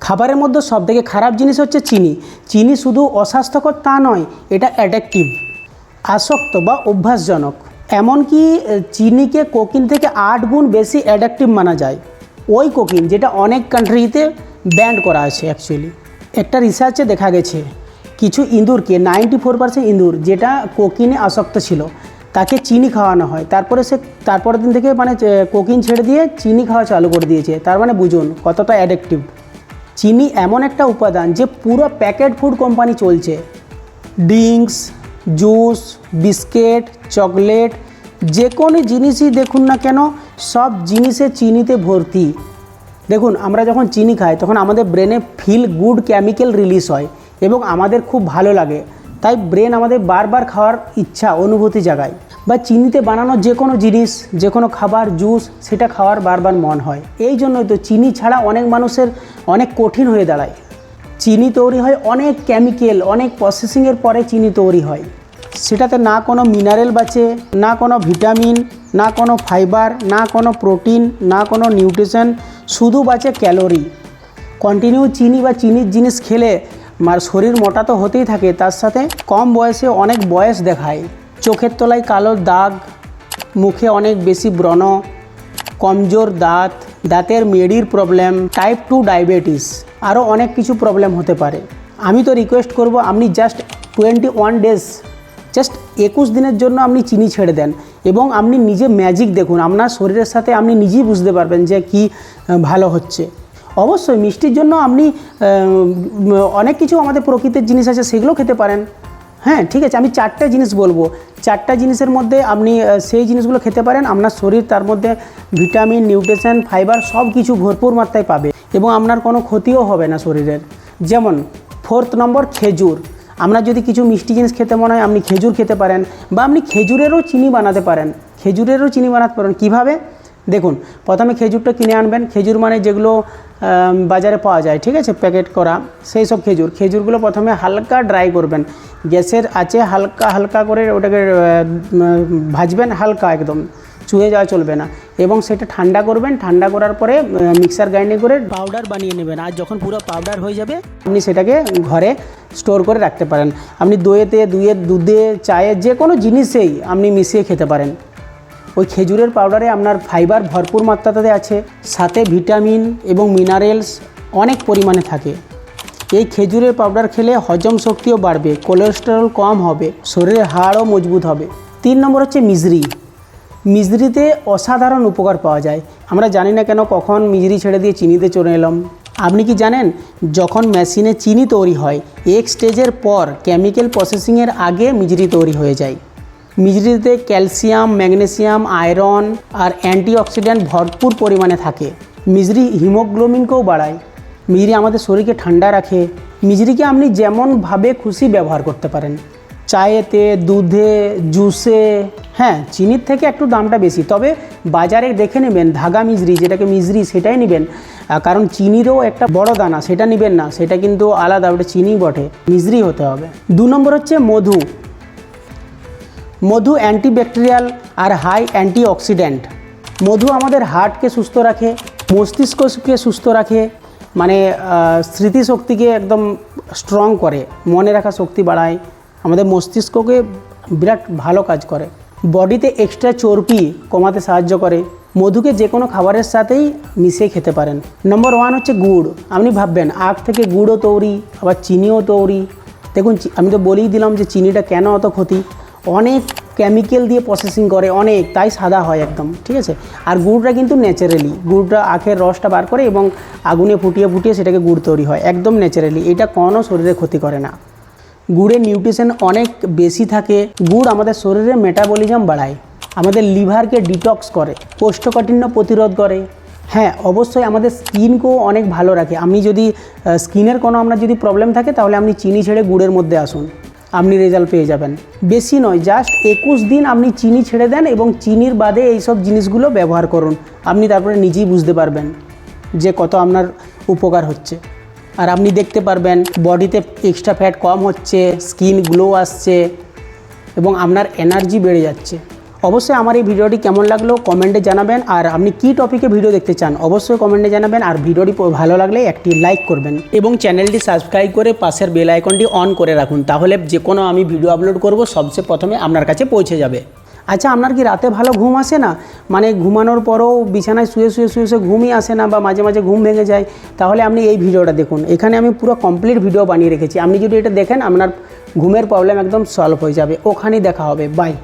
খাবারের মধ্যে সবথেকে খারাপ জিনিস হচ্ছে চিনি। চিনি শুধু অস্বাস্থ্যকর তা নয়, এটা অ্যাডিকটিভ, আসক্ত বা অভ্যাসজনক। এমনকি চিনিকে কোকিন থেকে 8 গুণ বেশি অ্যাডিকটিভ মানা যায়। ওই কোকিন যেটা অনেক কান্ট্রিতে ব্যান করা আছে। অ্যাকচুয়ালি একটা রিসার্চে দেখা গেছে কিছু ইঁদুরকে 94% ইঁদুর যেটা কোকিনে আসক্ত ছিল তাকে চিনি খাওয়ানো হয়, তারপরে সে তারপরের দিন থেকে মানে কোকিন ছেড়ে দিয়ে চিনি খাওয়া চালু করে দিয়েছে। তার মানে বুঝুন কতটা অ্যাডিকটিভ। চিনি এমন একটা উপাদান যে পুরো প্যাকেট ফুড কোম্পানি চলছে, ড্রিঙ্কস, জুস, বিস্কিট, চকলেট, যে কোনো জিনিসই দেখুন না কেন সব জিনিসে চিনিতে ভর্তি। দেখুন আমরা যখন চিনি খাই তখন আমাদের ব্রেনে ফিল গুড কেমিক্যাল রিলিজ হয় এবং আমাদের খুব ভালো লাগে, তাই ব্রেন আমাদের বারবার খাওয়ার ইচ্ছা অনুভূতি জাগায়। বা চিনিতে বানানো যে কোনো জিনিস, যে কোনো খাবার, জুস, সেটা খাওয়ার বারবার মন হয়। এই জন্যই তো চিনি ছাড়া অনেক মানুষের অনেক কঠিন হয়ে দাঁড়ায়। চিনি তৈরি হয় অনেক কেমিক্যাল, অনেক প্রসেসিংয়ের পরে চিনি তৈরি হয়। সেটাতে না কোনো মিনারেল বাঁচে, না কোনো ভিটামিন, না কোনো ফাইবার, না কোনো প্রোটিন, না কোনো নিউট্রিশন, শুধু বাঁচে ক্যালোরি। কন্টিনিউ চিনি বা চিনির জিনিস খেলে শরীর মোটা তো হতেই থাকে, তার সাথে কম বয়সে অনেক বয়স দেখায়। চোখের তলায় কালো দাগ, মুখে অনেক বেশি ব্রণ, কমজোর দাঁত, দাঁতের মেডির প্রবলেম, টাইপ 2 ডায়াবেটিস, আরও অনেক কিছু প্রবলেম হতে পারে। আমি তো রিকোয়েস্ট করব আপনি জাস্ট 21 ডেজ, জাস্ট 21 দিনের জন্য আপনি চিনি ছেড়ে দেন এবং আপনি নিজে ম্যাজিক দেখুন। আপনার শরীরের সাথে আপনি নিজেই বুঝতে পারবেন যে কি ভালো হচ্ছে। অবশ্যই মিষ্টির জন্য আপনি অনেক কিছু আমাদের প্রকৃতির জিনিস আছে, সেগুলো খেতে পারেন। হ্যাঁ ঠিক আছে, আমি 4টে জিনিস বলবো, 4টা জিনিসের মধ্যে আপনি সেই জিনিসগুলো খেতে পারেন। আপনার শরীর তার মধ্যে ভিটামিন, নিউট্রিশন, ফাইবার সব কিছু ভরপুর মাত্রায় পাবে এবং আপনার কোনো ক্ষতিও হবে না শরীরের। যেমন 4th নম্বর খেজুর। আপনার যদি কিছু মিষ্টি জিনিস খেতে মনে হয় আপনি খেজুর খেতে পারেন, বা আপনি খেজুরেরও চিনি বানাতে পারেন। খেজুরেরও চিনি বানাতে পারেন কীভাবে দেখুন, প্রথমে খেজুরটা কিনে আনবেন। খেজুর মানে যেগুলো বাজারে পাওয়া যায়, ঠিক আছে, প্যাকেট করা সেই সব খেজুরগুলো প্রথমে হালকা ড্রাই করবেন, গ্যাসের আঁচে হালকা হালকা করে ওটাকে ভাজবেন, হালকা একদম চুয়ে যাওয়া চলবে না, এবং সেটা ঠান্ডা করবেন। ঠান্ডা করার পরে মিক্সার গ্রাইন্ডিং করে পাউডার বানিয়ে নেবেন। আর যখন পুরো পাউডার হয়ে যাবে আপনি সেটাকে ঘরে স্টোর করে রাখতে পারেন। আপনি দুধে, চায়ে, যে কোনো জিনিসেই আপনি মিশিয়ে খেতে পারেন। ওই খেজুরের পাউডারে আপনার ফাইবার ভরপুর মাত্রাতে আছে, সাথে ভিটামিন এবং মিনারেলস অনেক পরিমাণে থাকে। এই খেজুরের পাউডার খেলে হজম শক্তিও বাড়বে, কোলেস্টেরল কম হবে, শরীরের হাড়ও মজবুত হবে। 3 নম্বর হচ্ছে মিজরি। মিজরিতে অসাধারণ উপকার পাওয়া যায়। আমরা জানি না কেন কখন মিজরি ছেড়ে দিয়ে চিনিতে চলে এলাম। আপনি কি জানেন যখন মেশিনে চিনি তৈরি হয় 1 স্টেজের পর কেমিক্যাল প্রসেসিংয়ের আগে মিজরি তৈরি হয়ে যায়। মিজরিতে ক্যালসিয়াম, ম্যাগনেসিয়াম, আয়রন আর অ্যান্টিঅক্সিডেন্ট ভরপুর পরিমাণে থাকে। মিজরি হিমোগ্লোবিনকেও বাড়ায়। মিজরি আমাদের শরীরকে ঠান্ডা রাখে। মিজরিকে আপনি যেমনভাবে খুশি ব্যবহার করতে পারেন, চায়েতে, দুধে, জুসে। হ্যাঁ চিনির থেকে একটু দামটা বেশি, তবে বাজারে দেখে নেবেন ধাগা মিজরি, যেটাকে মিজরি সেটাই নেবেন, কারণ চিনিরও একটা বড় দানা, সেটা নেবেন না, সেটা কিন্তু আলাদা, ওটা চিনি বটে, মিজরি হতে হবে। 2 নম্বর হচ্ছে মধু। মধু অ্যান্টিব্যাকটেরিয়াল আর হাই অ্যান্টিঅক্সিডেন্ট। মধু আমাদের হার্টকে সুস্থ রাখে, মস্তিষ্ককে সুস্থ রাখে, মানে স্মৃতিশক্তিকে একদম স্ট্রং করে, মনে রাখা শক্তি বাড়ায়, আমাদের মস্তিষ্ককে বিরাট ভালো কাজ করে, বডিতে এক্সট্রা চর্বি কমাতে সাহায্য করে। মধুকে যে কোনো খাবারের সাথেই মিশিয়ে খেতে পারেন। নম্বর 1 হচ্ছে গুড়। আপনি ভাববেন আখ থেকে গুড়ও তৈরি, আবার চিনিও তৈরি। দেখুন আমি তো বলেই দিলাম যে চিনিটা কেন অত ক্ষতি, অনেক কেমিক্যাল দিয়ে প্রসেসিং করে অনেক, তাই সাদা হয় একদম, ঠিক আছে। আর গুড়টা কিন্তু ন্যাচারালি, গুড়টা আখের রসটা বার করে এবং আগুনে ফুটিয়ে সেটাকে গুড় তৈরি হয়, একদম ন্যাচারালি। এটা কোনো শরীরে ক্ষতি করে না। গুড়ের নিউট্রিশন অনেক বেশি থাকে। গুড় আমাদের শরীরে মেটাবলিজম বাড়ায়, আমাদের লিভারকে ডিটক্স করে, কোষ্ঠকাঠিন্য প্রতিরোধ করে। হ্যাঁ অবশ্যই আমাদের স্কিনকেও অনেক ভালো রাখে। আপনি যদি স্কিনের কোনো আপনার যদি প্রবলেম থাকে তাহলে আপনি চিনি ছেড়ে গুড়ের মধ্যে আসুন, আপনি রেজাল্ট পেয়ে যাবেন। বেশি নয়, জাস্ট 21 দিন আপনি চিনি ছেড়ে দেন এবং চিনির বাদে এইসব জিনিসগুলো ব্যবহার করুন। আপনি তারপরে নিজেই বুঝতে পারবেন যে কত আপনার উপকার হচ্ছে। আর আপনি দেখতে পারবেন বডিতে এক্সট্রা ফ্যাট কম হচ্ছে, স্কিন গ্লো আসছে এবং আপনার এনার্জি বেড়ে যাচ্ছে। অবশ্যই আমার এই ভিডিওটি কেমন লাগলো কমেন্টে জানাবেন, আর আপনি কী টপিকে ভিডিও দেখতে চান অবশ্যই কমেন্টে জানাবেন। আর ভিডিওটি ভালো লাগলে একটি লাইক করবেন এবং চ্যানেলটি সাবস্ক্রাইব করে পাশের বেল আইকনটি অন করে রাখুন, তাহলে যে কোনো আমি ভিডিও আপলোড করব সবচেয়ে প্রথমে আপনার কাছে পৌঁছে যাবে। আচ্ছা, আপনার কি রাতে ভালো ঘুম আসে না? মানে ঘুমানোর পরও বিছানায় শুয়ে শুয়ে শুয়ে শুয়ে ঘুমই আসে না বা মাঝে মাঝে ঘুম ভেঙে যায়? তাহলে আপনি এই ভিডিওটা দেখুন, এখানে আমি পুরো কমপ্লিট ভিডিও বানিয়ে রেখেছি। আপনি যদি এটা দেখেন আপনার ঘুমের প্রবলেম একদম সলভ হয়ে যাবে। ওখানেই দেখা হবে, বাই।